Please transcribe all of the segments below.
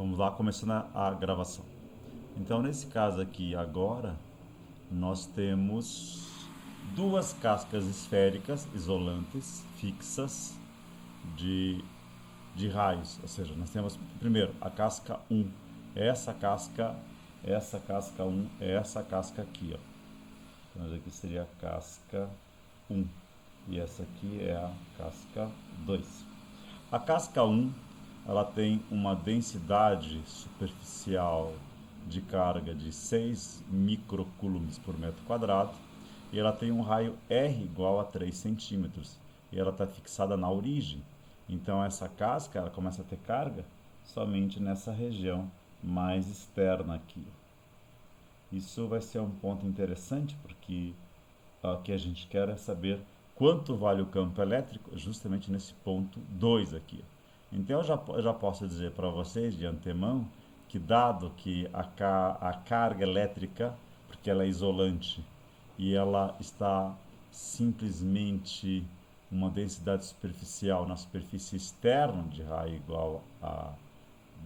Vamos lá, começando a gravação. Então, nesse caso aqui, agora, nós temos duas cascas esféricas isolantes fixas de, de raios. Ou seja, nós temos primeiro a casca 1, essa casca 1 é essa casca aqui, ó. Então, essa aqui seria a casca 1 e essa aqui é a casca 2. A casca 1 ela tem uma densidade superficial de carga de 6 microcoulombs por metro quadrado e ela tem um raio R igual a 3 centímetros e ela está fixada na origem. Então essa casca ela começa a ter carga somente nessa região mais externa aqui. Isso vai ser um ponto interessante porque o que a gente quer é saber quanto vale o campo elétrico justamente nesse ponto 2 aqui. Então eu já posso dizer para vocês de antemão que dado que a carga elétrica, porque ela é isolante e ela está simplesmente uma densidade superficial na superfície externa de raio igual a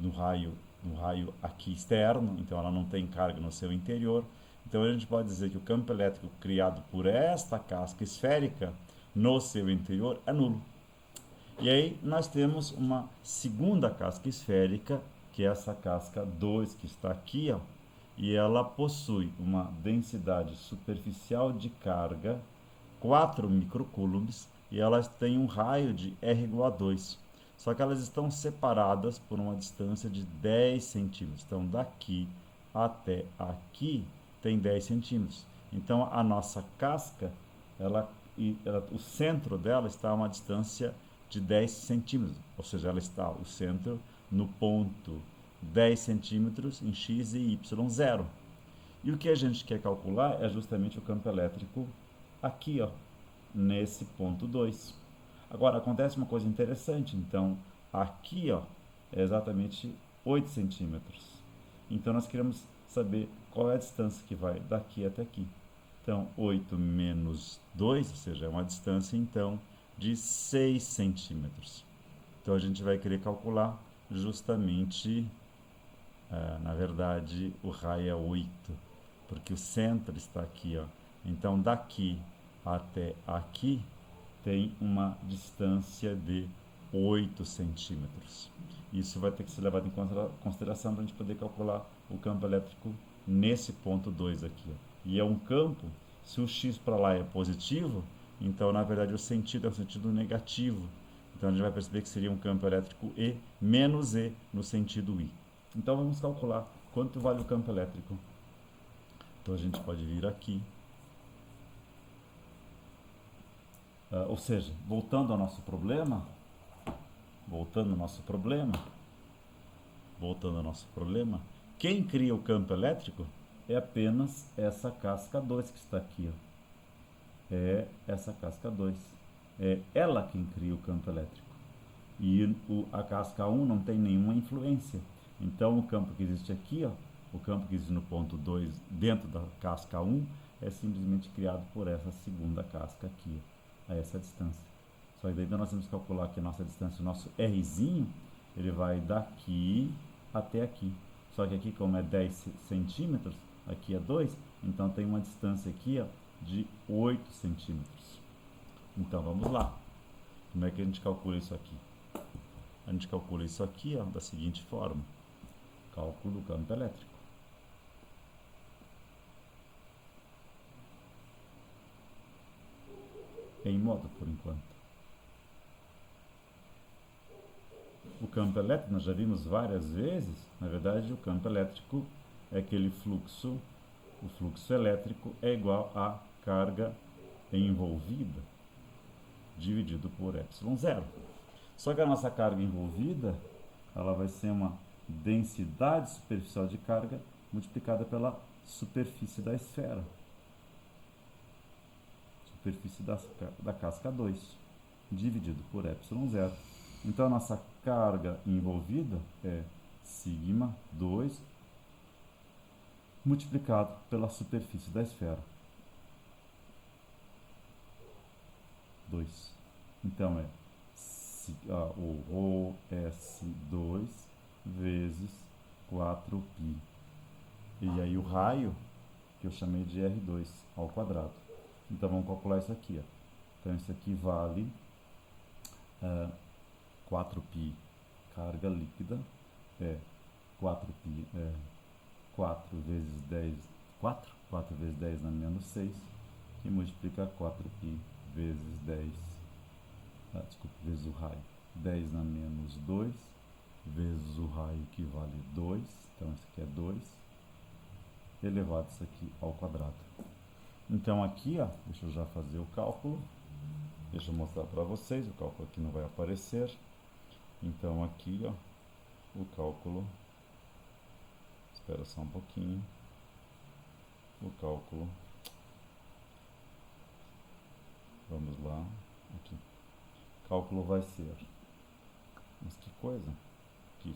no raio, no raio aqui externo, então ela não tem carga no seu interior. Então a gente pode dizer que o campo elétrico criado por esta casca esférica no seu interior é nulo. E aí nós temos uma segunda casca esférica, que é essa casca 2 que está aqui, ó, e ela possui uma densidade superficial de carga 4 microcoulombs e elas têm um raio de R igual a 2. Só que elas estão separadas por uma distância de 10 centímetros. Então, daqui até aqui tem 10 centímetros. Então, a nossa casca, o centro dela está a uma distância de 10 centímetros. Ou seja, ela está, o centro, no ponto 10 centímetros em x e y zero. E o que a gente quer calcular é justamente o campo elétrico aqui, ó, nesse ponto 2. Agora, acontece uma coisa interessante. Então, aqui, ó, é exatamente 8 centímetros. Então, nós queremos saber qual é a distância que vai daqui até aqui. Então, 8 menos 2, ou seja, é uma distância, então, de 6 centímetros. Então, a gente vai querer calcular justamente, na verdade, o raio é 8, porque o centro está aqui, ó. Então, daqui até aqui tem uma distância de 8 centímetros. Isso vai ter que ser levado em consideração para a gente poder calcular o campo elétrico nesse ponto 2 aqui, ó. E é um campo, se o x para lá é positivo, então na verdade o sentido é um sentido negativo. Então a gente vai perceber que seria um campo elétrico E menos E no sentido I. Então vamos calcular quanto vale o campo elétrico. Então a gente pode vir aqui. Ou seja, voltando ao nosso problema, voltando ao nosso problema, voltando ao nosso problema, quem cria o campo elétrico é apenas essa casca 2 que está aqui, ó. É essa casca 2. É ela quem cria o campo elétrico. E a casca 1 não tem nenhuma influência. Então o campo que existe aqui, ó, o campo que existe no ponto 2 dentro da casca 1 é simplesmente criado por essa segunda casca aqui, ó, a essa distância. Só que daí nós temos que calcular que a nossa distância, o nosso Rzinho, ele vai daqui até aqui. Só que aqui, como é 10 centímetros, aqui é 2, então tem uma distância aqui, ó, de 8 centímetros. Então vamos lá. Como é que a gente calcula isso aqui? A gente calcula isso aqui, ó, da seguinte forma. Cálculo do campo elétrico. Em modo, por enquanto. O campo elétrico, nós já vimos várias vezes, na verdade o campo elétrico é aquele fluxo, o fluxo elétrico é igual à carga envolvida dividido por ε0. Só que a nossa carga envolvida, ela vai ser uma densidade superficial de carga multiplicada pela superfície da esfera, superfície da casca 2, dividido por ε0. Então a nossa carga envolvida é sigma 2 multiplicado pela superfície da esfera, 2. Então é o ρS2 vezes 4π. E aí o raio, que eu chamei de R2 ao quadrado. Então vamos calcular isso aqui, ó. Então isso aqui vale 4π carga líquida, 4π 4 vezes 10, 4 vezes 10 na menos 6, que multiplica 4π vezes 10, vezes o raio, 10 na menos 2, vezes o raio, que vale 2, então isso aqui é 2, elevado isso aqui ao quadrado. Então aqui, ó, deixa eu já fazer o cálculo, deixa eu mostrar para vocês, o cálculo aqui não vai aparecer. Então aqui, ó, o cálculo, espera só um pouquinho, o cálculo, vamos lá, aqui, o cálculo vai ser, mas que coisa, aqui,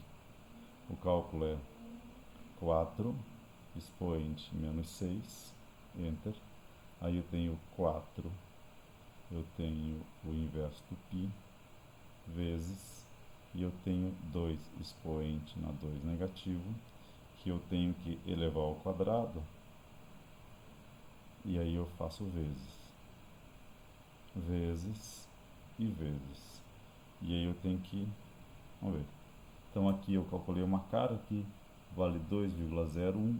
o cálculo é 4 expoente menos 6, enter, aí eu tenho 4, eu tenho o inverso do π, vezes, e eu tenho 2 expoente na 2 negativo, que eu tenho que elevar ao quadrado, e aí eu faço vezes e vezes, e aí eu tenho que, vamos ver, então aqui eu calculei uma carga que vale 2,01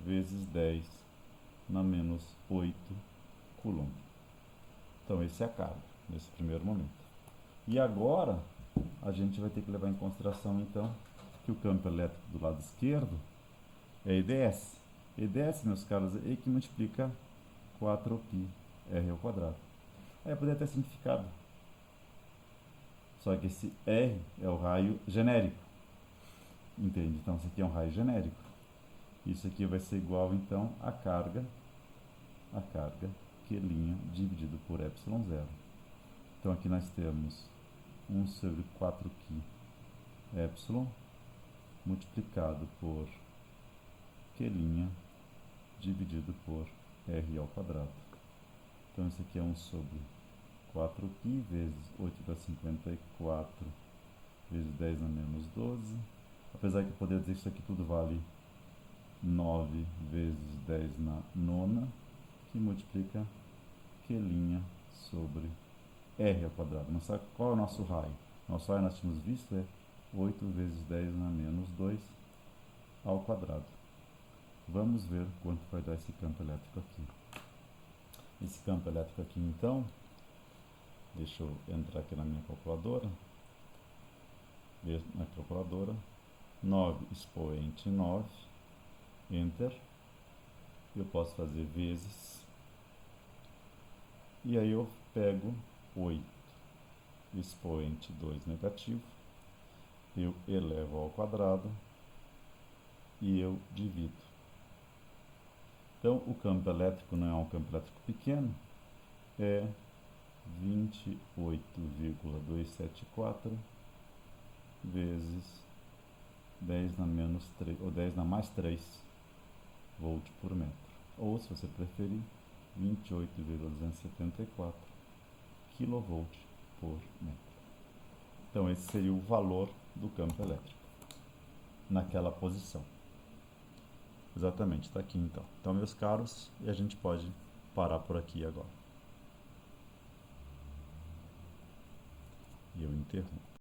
vezes 10 na menos 8 coulomb. Então essa é a carga nesse primeiro momento. E agora a gente vai ter que levar em consideração então que o campo elétrico do lado esquerdo é EDS. EDS, meus caros, é que multiplica 4π R ao quadrado. Aí eu poderia ter simplificado. Só que esse R é o raio genérico. Entende? Então isso aqui é um raio genérico. Isso aqui vai ser igual então a carga Q' dividido por ε0. Então aqui nós temos 1 sobre 4π ε multiplicado por Q' dividido por R ao quadrado. Então isso aqui é 1 sobre 4π vezes 8,54 vezes 10 na menos 12. Apesar que eu poderia dizer que isso aqui tudo vale 9 vezes 10 na nona, que multiplica Q' sobre R ao quadrado. Mas sabe qual é o nosso raio? Nosso raio nós tínhamos visto é 8 vezes 10 na menos 2 ao quadrado. Vamos ver quanto vai dar esse campo elétrico aqui. Esse campo elétrico aqui então, deixa eu entrar aqui na minha calculadora, 9 expoente 9, enter, eu posso fazer vezes, e aí eu pego 8 expoente 2 negativo, eu elevo ao quadrado e eu divido. Então o campo elétrico não é um campo elétrico pequeno, é 28,274 vezes 10 na menos 3, ou 10 na mais 3 volt por metro. Ou, se você preferir, 28,274 kV por metro. Então, esse seria o valor do campo elétrico naquela posição. Exatamente, está aqui então. Então, meus caros, e a gente pode parar por aqui agora. E eu interrompo.